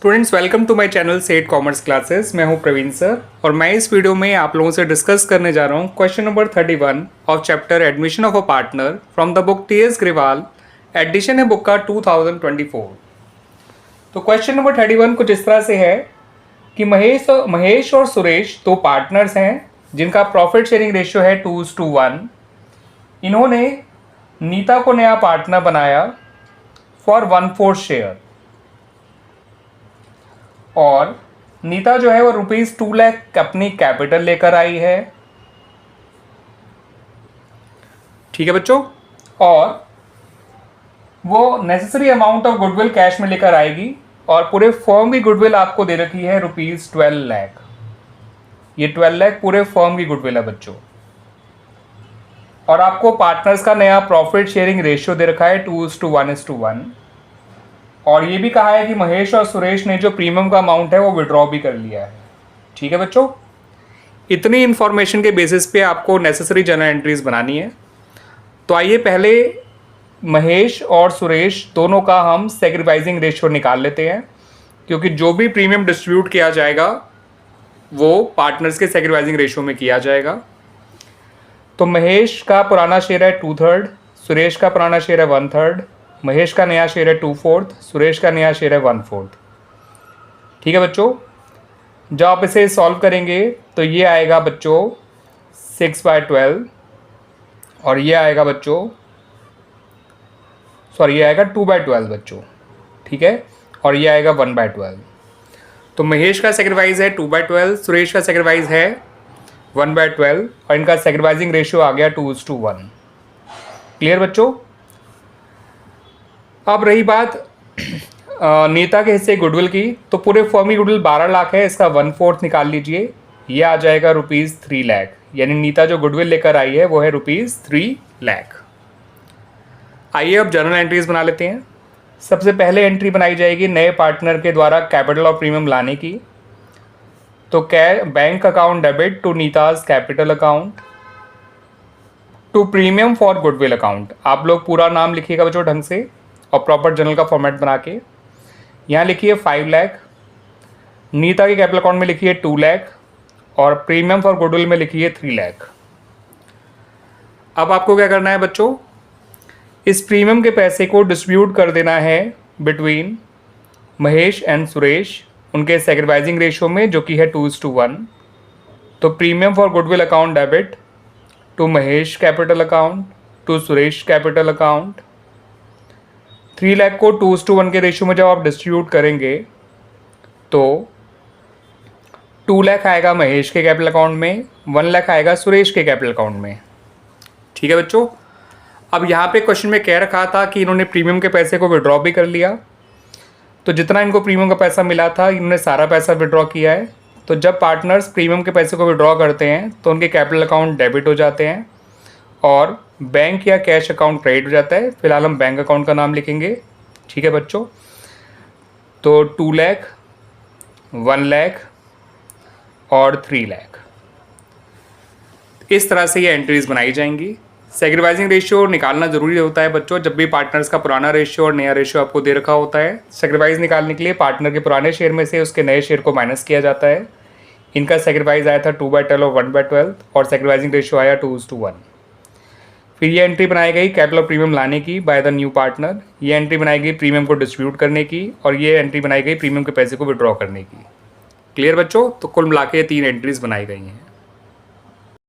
Students welcome to my channel set commerce classes. मैं हूं Praveen sir और मैं इस वीडियो में आप लोगों से डिस्कस करने जा रहा हूं question number 31 of chapter admission of a partner from the book T S. Grewal. Edition है बुक का 2024। तो क्वेश्चन नंबर 31 कुछ इस तरह से है कि महेश और सुरेश दो पार्टनर्स हैं जिनका प्रॉफिट शेयरिंग रेशियो है 2:1। इन्होंने नीता को नया पार्टनर बनाया फॉर 1/4 शेयर और नीता जो है वो ₹2 लाख अपनी कैपिटल लेकर आई है। ठीक है बच्चों, और वो necessary amount of goodwill cash में लेकर आएगी और पूरे फर्म की गुडविल आपको दे रखी है ₹12 लाख। ये 12 लाख पूरे फर्म की गुडविल है बच्चों। और आपको पार्टनर्स का नया प्रॉफिट शेयरिंग रेशियो दे रखा है 2:1। और ये भी कहा है कि महेश और सुरेश ने जो प्रीमियम का अमाउंट है वो विड्रॉ भी कर लिया है। ठीक है बच्चों, इतनी इंफॉर्मेशन के बेसिस पे आपको नेसेसरी जर्नल एंट्रीज बनानी है। तो आइए पहले महेश और सुरेश दोनों का हम सैक्रिफाइसिंग रेशियो निकाल लेते हैं, क्योंकि जो भी प्रीमियम डिस्ट्रीब्यूट किया जाएगा वो पार्टनर्स के सैक्रिफाइसिंग रेशियो में किया जाएगा। तो महेश का पुराना शेयर है 2/3, सुरेश का पुराना शेयर है 1/3, महेश का नया शेयर है 2/4, सुरेश का नया शेयर है 1/4। ठीक है बच्चों, जब आप इसे सॉल्व करेंगे तो ये आएगा बच्चों 6/12 और ये आएगा बच्चों ये आएगा 2/12 बच्चों। ठीक है, और ये आएगा 1/12। तो महेश का सैक्रिफाइस है 2/12, सुरेश का सैक्रिफाइस है 1/12 और इनका सैक्रिफाइसिंग रेशियो आ गया 2:1। क्लियर बच्चों। अब रही बात नीता के हिस्से गुडविल की, तो पूरे फर्म की गुडविल 12 लाख है, इसका 1/4 निकाल लीजिए, ये आ जाएगा ₹3 लाख। यानी नीता जो गुडविल लेकर आई है वो है ₹3 लाख। आइए अब जर्नल एंट्रीज बना लेते हैं। सबसे पहले एंट्री बनाई जाएगी नए पार्टनर के द्वारा कैपिटल और प्रीमियम लाने की। तो bank account debit to Nita's capital account to premium for goodwill account. आप लोग पूरा नाम लिखिएगा बच्चों ढंग से और प्रॉपर जर्नल का फॉर्मेट बना के। यहाँ लिखिए 5 लाख, नीता के कैपिटल अकाउंट में लिखिए 2 लाख और प्रीमियम फॉर गुडविल में लिखिए 3 लाख। अब आपको क्या करना है बच्चों, इस प्रीमियम के पैसे को डिस्ट्रीब्यूट कर देना है बिटवीन महेश एंड सुरेश उनके सैक्रिफाइसिंग रेशियो में, जो कि है 2:1। तो premium for goodwill account debit to Mahesh capital account to Suresh capital account. 3 lakh को 2:1 के रेशियो में जब आप डिस्ट्रीब्यूट करेंगे तो 2 लाख आएगा महेश के कैपिटल अकाउंट में, 1 लाख आएगा सुरेश के कैपिटल अकाउंट में। ठीक है बच्चों, अब यहाँ पे क्वेश्चन में कह रखा था कि इन्होंने प्रीमियम के पैसे को विड्रॉ भी कर लिया। तो जितना इनको प्रीमियम का पैसा मिला था इन्होंने सारा पैसा विड्रॉ किया है। तो जब पार्टनर्स प्रीमियम के पैसे को विड्रॉ करते हैं तो उनके कैपिटल अकाउंट डेबिट हो जाते हैं और बैंक या कैश अकाउंट क्रेडिट हो जाता है। फिलहाल हम बैंक अकाउंट का नाम लिखेंगे। ठीक है बच्चों, तो 2 लाख, 1 लाख और 3 लाख, इस तरह से ये एंट्रीज बनाई जाएंगी। सैक्रिफाइसिंग रेशियो निकालना जरूरी होता है बच्चों, जब भी पार्टनर्स का पुराना रेशियो और नया रेशियो आपको दे रखा होता है। सैक्रिफाइस निकालने के लिए पार्टनर के पुराने शेयर में से उसके नए शेयर को माइनस किया जाता है। इनका सैक्रिफाइस आया था 2/12 और 1/12 और सैक्रिफाइसिंग रेशियो आया 2:1। फिर ये एंट्री बनाई गई कैपिटल और प्रीमियम लाने की बाय द न्यू पार्टनर। ये एंट्री बनाई गई प्रीमियम को डिस्ट्रीब्यूट करने की और ये एंट्री बनाई गई प्रीमियम के पैसे को विड्रॉ करने की। क्लियर बच्चों, तो कुल मिला के 3 एंट्रीज बनाई गई हैं।